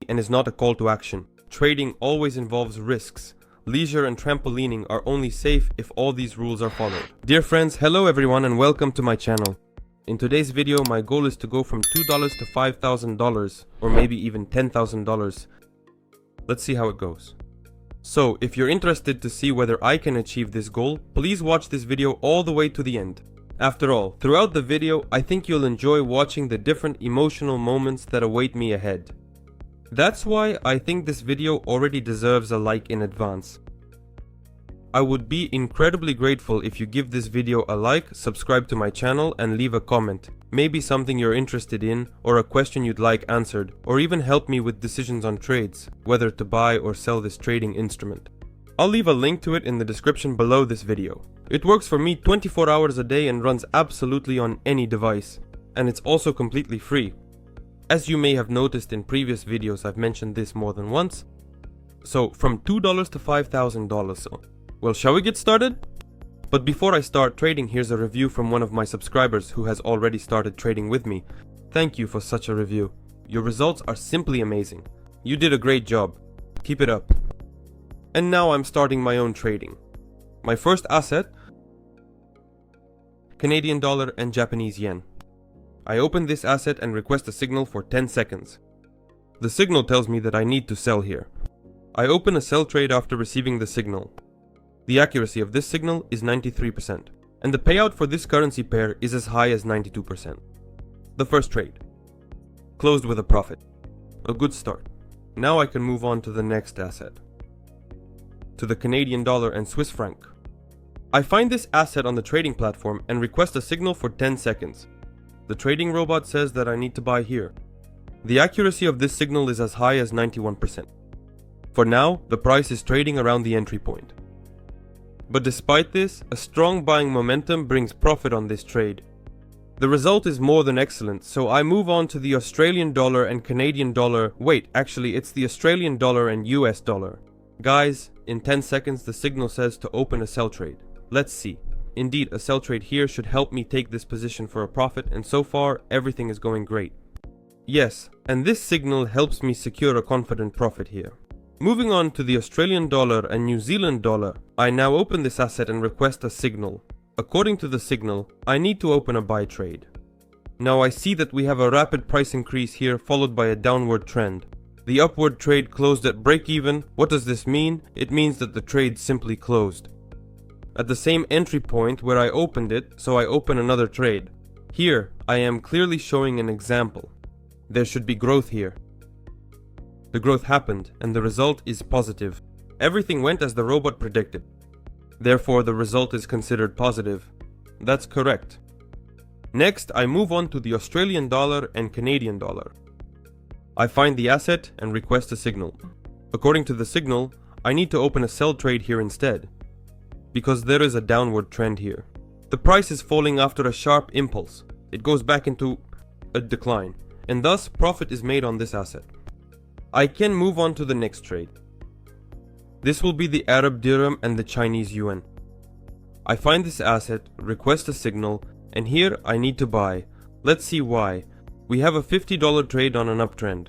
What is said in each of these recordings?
and is not a call to action. Trading always involves risks. Leisure and trampolining are only safe if all these rules are followed. Dear friends, hello everyone and welcome to my channel. In today's video, my goal is to go from $2 to $5,000 or maybe even $10,000. Let's see how it goes. So, if you're interested to see whether I can achieve this goal, please watch this video all the way to the end. After all, throughout the video, I think you'll enjoy watching the different emotional moments that await me ahead. That's why I think this video already deserves a like in advance. I would be incredibly grateful if you give this video a like, subscribe to my channel and leave a comment. Maybe something you're interested in, or a question you'd like answered, or even help me with decisions on trades, whether to buy or sell this trading instrument. I'll leave a link to it in the description below this video. It works for me 24 hours a day and runs absolutely on any device, and it's also completely free. As you may have noticed in previous videos, I've mentioned this more than once. So from $2 to $5,000. Well, shall we get started? But before I start trading, here's a review from one of my subscribers who has already started trading with me. Thank you for such a review. Your results are simply amazing. You did a great job. Keep it up. And now I'm starting my own trading. My first asset, Canadian dollar and Japanese yen. I open this asset and request a signal for 10 seconds. The signal tells me that I need to sell here. I open a sell trade after receiving the signal. The accuracy of this signal is 93%, and the payout for this currency pair is as high as 92%. The first trade. Closed with a profit. A good start. Now I can move on to the next asset. To the Canadian dollar and Swiss franc. I find this asset on the trading platform and request a signal for 10 seconds. The trading robot says that I need to buy here. The accuracy of this signal is as high as 91%. For now, the price is trading around the entry point. But despite this, a strong buying momentum brings profit on this trade. The result is more than excellent, so I move on to the Australian dollar and Canadian dollar. Wait, actually it's the Australian dollar and US dollar. Guys, in 10 seconds the signal says to open a sell trade. Let's see. Indeed, a sell trade here should help me take this position for a profit, and so far everything is going great. Yes, and this signal helps me secure a confident profit here. Moving on to the Australian dollar and New Zealand dollar, I now open this asset and request a signal. According to the signal, I need to open a buy trade. Now I see that we have a rapid price increase here followed by a downward trend. The upward trade closed at break even. What does this mean? It means that the trade simply closed at the same entry point where I opened it, so I open another trade. Here, I am clearly showing an example. There should be growth here. The growth happened, and the result is positive. Everything went as the robot predicted. Therefore, the result is considered positive. That's correct. Next, I move on to the Australian dollar and Canadian dollar. I find the asset and request a signal. According to the signal, I need to open a sell trade here instead, because there is a downward trend here. The price is falling after a sharp impulse. It goes back into a decline, and thus profit is made on this asset. I can move on to the next trade. This will be the Arab dirham and the Chinese yuan. I find this asset, request a signal, and here I need to buy. Let's see why. We have a $50 trade on an uptrend.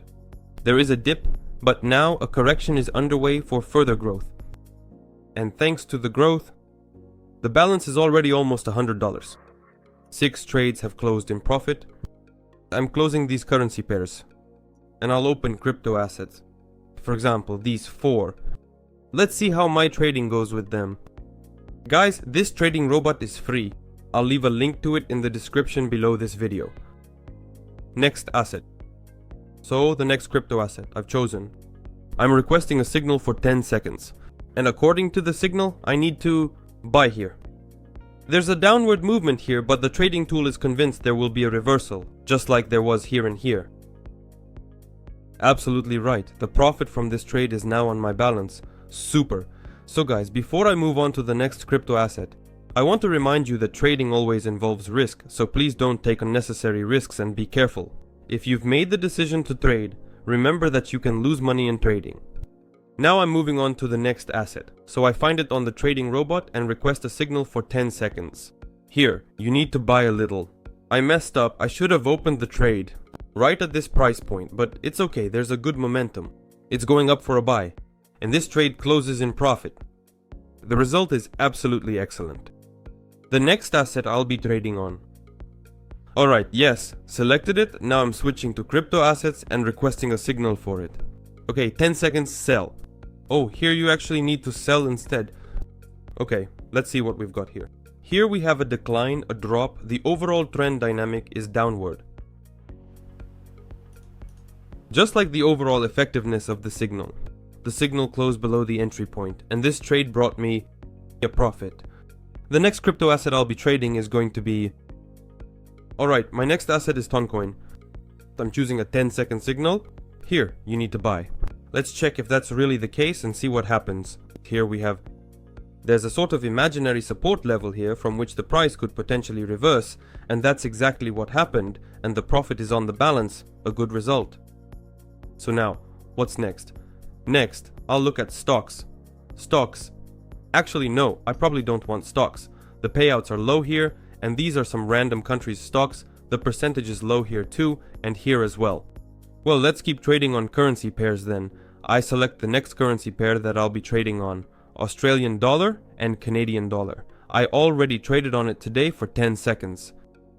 There is a dip, but now a correction is underway for further growth. And thanks to the growth, the balance is already almost $100. 6 trades have closed in profit. I'm closing these currency pairs, and I'll open crypto assets. For example, these 4. Let's see how my trading goes with them. Guys, this trading robot is free. I'll leave a link to it in the description below this video. Next asset. So the next crypto asset I've chosen. I'm requesting a signal for 10 seconds. And according to the signal, I need to buy here. There's a downward movement here, but the trading tool is convinced there will be a reversal, just like there was here and here. Absolutely right. The profit from this trade is now on my balance. Super. So guys, before I move on to the next crypto asset, I want to remind you that trading always involves risk, so please don't take unnecessary risks and be careful. If you've made the decision to trade, remember that you can lose money in trading. Now I'm moving on to the next asset, so I find it on the trading robot and request a signal for 10 seconds. Here, you need to buy a little. I messed up. I should have opened the trade right at this price point, but it's okay. There's a good momentum. It's going up for a buy, and this trade closes in profit. The result is absolutely excellent. The next asset I'll be trading on. Alright, yes, selected it. Now I'm switching to crypto assets and requesting a signal for it. Okay, 10 seconds, sell. Oh, here you actually need to sell instead. Okay, let's see what we've got here. Here we have a decline, a drop. The overall trend dynamic is downward. Just like the overall effectiveness of the signal closed below the entry point, and this trade brought me a profit. The next crypto asset I'll be trading is going to be... Alright, my next asset is Toncoin. I'm choosing a 10-second signal. Here, you need to buy. Let's check if that's really the case and see what happens. Here we have... There's a sort of imaginary support level here from which the price could potentially reverse, and that's exactly what happened, and the profit is on the balance, a good result. So now, what's next? Next, I'll look at stocks. Stocks. Actually no, I probably don't want stocks. The payouts are low here, and these are some random countries' stocks. The percentage is low here too, and here as well. Well, let's keep trading on currency pairs then. I select the next currency pair that I'll be trading on. Australian dollar and Canadian dollar. I already traded on it today for 10 seconds.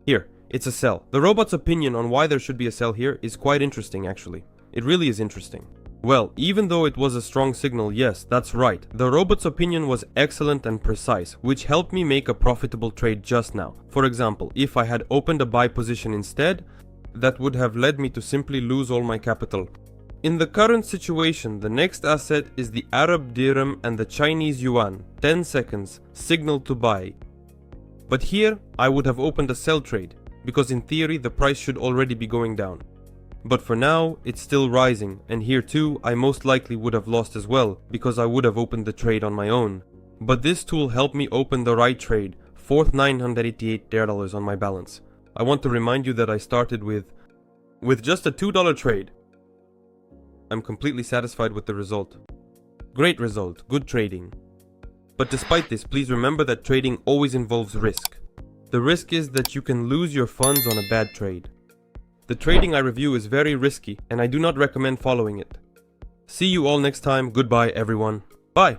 Here, it's a sell. The robot's opinion on why there should be a sell here is quite interesting actually. It really is interesting. Well, even though it was a strong signal, yes, that's right. The robot's opinion was excellent and precise, which helped me make a profitable trade just now. For example, if I had opened a buy position instead, that would have led me to simply lose all my capital. In the current situation, the next asset is the Arab dirham and the Chinese yuan. 10 seconds, signal to buy. But here, I would have opened a sell trade, because in theory the price should already be going down. But for now, it's still rising, and here too, I most likely would have lost as well, because I would have opened the trade on my own. But this tool helped me open the right trade, fourth $988 on my balance. I want to remind you that I started with just a $2 trade. I'm completely satisfied with the result. Great result, good trading. But despite this, please remember that trading always involves risk. The risk is that you can lose your funds on a bad trade. The trading I review is very risky, and I do not recommend following it. See you all next time. Goodbye, everyone. Bye!